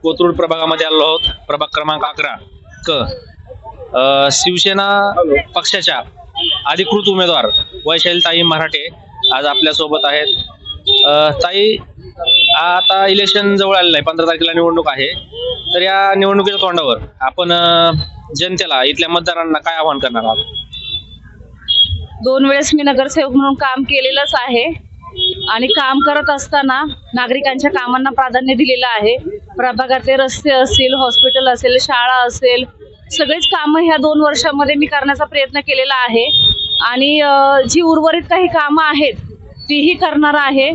कोथरूड प्रभागामध्ये आलो आहोत. प्रभाग क्रमांक 11 क. शिवसेना पक्षाच्या अधिकृत उमेदवार वैशालीताई मराठे आज आपल्या सोबत आहेत. ताई, आता इलेक्शन जवळ आलेलं आहे, 15 तारखेला निवडणूक आहे. तर या निवडणुकीच्या तोंडावर आपण जनतेला, इथल्या मतदारांना काय आवाहन करणार आहात? 2 वेळेस मी नगरसेवक म्हणून काम केलेलंच आहे आणि काम करत असताना नागरिकांच्या कामांना प्राधान्य दिलेलं आहे. प्रभागातले रस्ते असतील, हॉस्पिटल असेल, शाळा असेल, सगळीच कामं ह्या 2 वर्षामध्ये मी करण्याचा प्रयत्न केलेला आहे आणि जी उर्वरित काही कामं आहेत तीही करणार आहे.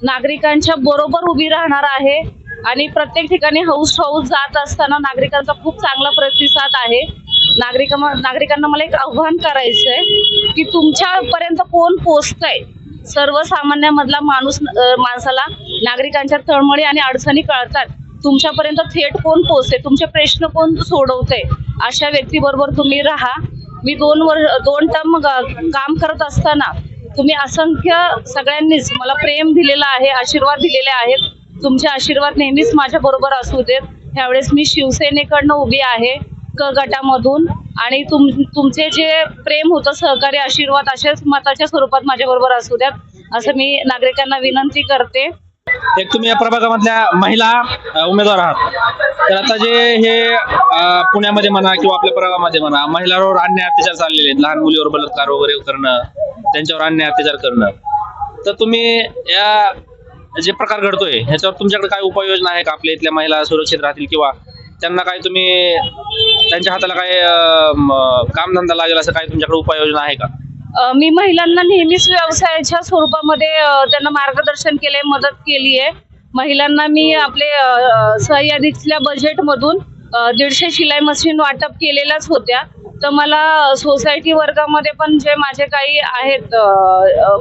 नागरिकांच्या बरोबर उभी राहणार आहे आणि प्रत्येक ठिकाणी हाऊस जात असताना नागरिकांचा खूप चांगला प्रतिसाद आहे. नागरिकांना मला एक आव्हान करायचंय की तुमच्यापर्यंत कोण पोहोचतंय. सर्वसामान्यामधला माणसाला नागरिकांच्या तळमळी आणि अडचणी कळतात. तुमच्यापर्यंत थेट कोण पोहोचते, तुमचे प्रश्न कोण सोडवते, अशा व्यक्तीबरोबर तुम्ही राहा. मी 2 टर्म काम करत असताना तुम्ही असंख्य सगळ्यांनीच मला प्रेम दिलेलं आहे, आशीर्वाद दिलेले आहेत. तुमचे आशीर्वाद नेहमीच माझ्या बरोबर असू देत. ह्यावेळेस मी शिवसेनेकडनं उभी आहे, क गटामधून, आणि तुमचे जे प्रेम होतं, सहकार्य, आशीर्वाद अशाच मताच्या स्वरूपात माझ्या बरोबर असू द्यात, असं मी नागरिकांना विनंती करते. एक तुम्ही या प्रभागामधल्या महिला उमेदवार आहात. तर आता जे हे पुण्यामध्ये म्हणा किंवा आपल्या प्रभागामध्ये म्हणा, महिलांवर अन्याय अत्याचार चाललेले आहेत, लहान मुलीवर बलात्कार वगैरे करणं, त्यांच्यावर अन्याय अत्याचार करणं. तर तुम्ही या जे प्रकार घडतोय ह्याच्यावर तुमच्याकडे काय उपाययोजना आहे का? आपल्या इथल्या महिला सुरक्षित राहतील किंवा त्यांना काय, तुम्ही त्यांच्या हाताला काय कामधंदा लागेल असं काय तुमच्याकडे उपाययोजना आहे का? मी महिलांना नेहमीच व्यवसायाच्या स्वरूपामध्ये त्यांना मार्गदर्शन केले, मदत केली आहे. महिलांना मी आपले सह्याद्रीतल्या बजेटमधून 150 शिलाई मशीन वाटप केलेल्याच होत्या. तर मला सोसायटी वर्गामध्ये पण जे माझे काही आहेत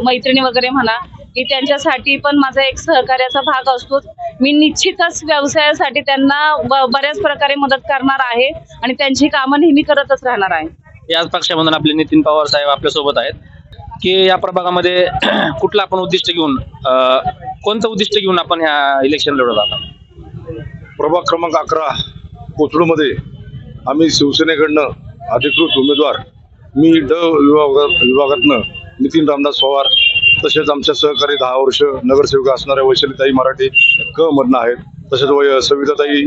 मैत्रिणी वगैरे म्हणा, की त्यांच्यासाठी पण माझा एक सहकार्याचा भाग असतो. मी निश्चितच व्यवसायासाठी त्यांना बऱ्याच प्रकारे मदत करणार आहे आणि त्यांची कामं नेहमी करतच राहणार आहे. याच पक्षामधून आपले नितीन पवार साहेब आपल्या सोबत आहेत. की या प्रभागामध्ये कुठलं आपण उद्दिष्ट घेऊन, कोणतं उद्दिष्ट घेऊन आपण ह्या इलेक्शन लढवत आहात? प्रभाग क्रमांक 11 कोथरूडमध्ये आम्ही शिवसेनेकडनं अधिकृत उमेदवार, मी ड विभागातनं नितीन रामदास पवार, तसेच आमच्या सहकारी 10 वर्ष नगरसेविका असणाऱ्या वैशालीताई मराठे क मधनं आहेत, तसेच सविताताई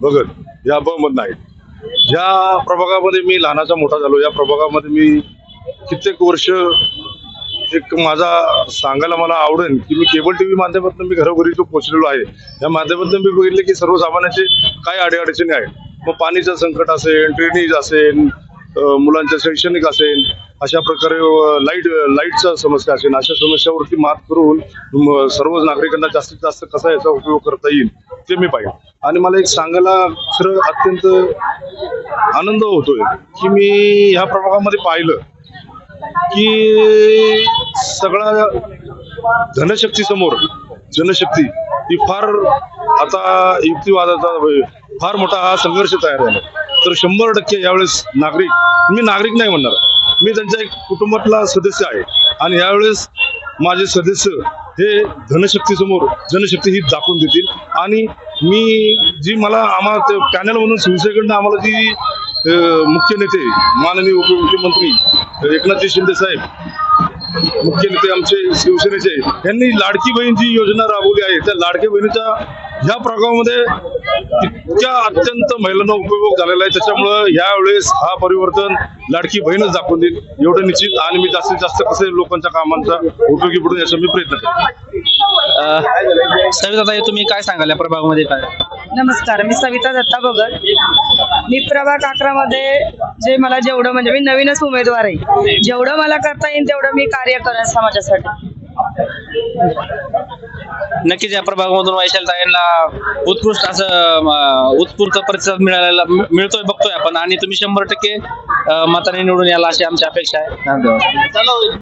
भगत या ब मधनं आहेत. या प्रभागामध्ये मी लहानाचा मोठा झालो. या प्रभागामध्ये मी कित्येक वर्ष, एक माझा सांगायला मला आवडेल की मी केबल टीव्ही माध्यमातून मी घरोघरी जो पोहोचलेलो आहे. या माध्यमातून मी बघितले की सर्वसामान्याचे काय अडीअडचणी आहेत. मग पाणीचं संकट असेल, ड्रेनेज असेल, मुलांच्या शैक्षणिक असेल, अशा प्रकारे लाईटचा समस्या असेल, अशा समस्यावरती मात करून सर्व नागरिकांना जास्तीत जास्त कसा याचा उपयोग करता येईल ते मी पाहिजे. आणि मला एक सांगायला खरं अत्यंत आनंद होतोय की मी ह्या प्रभागामध्ये पाहिलं की सगळा धनशक्ती समोर जनशक्ती ही फार आता युक्तिवादाचा फार मोठा हा संघर्ष तयार झाला. तर 100% यावेळेस मी नागरिक नाही म्हणणार, मी त्यांच्या एक कुटुंबातला सदस्य आहे. आणि यावेळेस माझे सदस्य हे धनशक्ती समोर जनशक्ती ही दाखवून देतील. आणि मी जी आम्हाला पॅनल म्हणून शिवसेनेकडनं आम्हाला जी मुख्य नेते माननीय उपमुख्यमंत्री एकनाथजी शिंदे साहेब, मुख्य नेते आमचे शिवसेनेचे, यांनी लाडकी बहीण जी योजना राबवली आहे, त्या लाडकी बहिणीच्या ह्या प्रभागामध्ये इतक्या अत्यंत महिलांना उपयोग झालेला आहे. त्याच्यामुळं यावेळेस हा परिवर्तन लाडकी बहीणच दाखवून देईल एवढं निश्चित. आणि मी जास्तीत जास्त कसं लोकांच्या कामांचा उपयोगी पडून याचा मी प्रयत्न करतो. सविताताई, तुम्ही काय सांगाल या प्रभागामध्ये काय? नमस्कार, मी सविता दत्ता भगत. मी प्रभाग 11 मध्ये जे मला जेवढं, म्हणजे मी नवीनच उमेदवार आहे, जेवढं मला करता येईल तेवढं मी कार्य करेन समाजासाठी. नक्कीच या प्रभागामधून वैशालीताईंना उत्कृष्ट असं उत्स्फूर्त प्रतिसाद मिळतोय बघतोय आपण. आणि तुम्ही 100% मताने निवडून याला अशी आमची अपेक्षा आहे. धन्यवाद.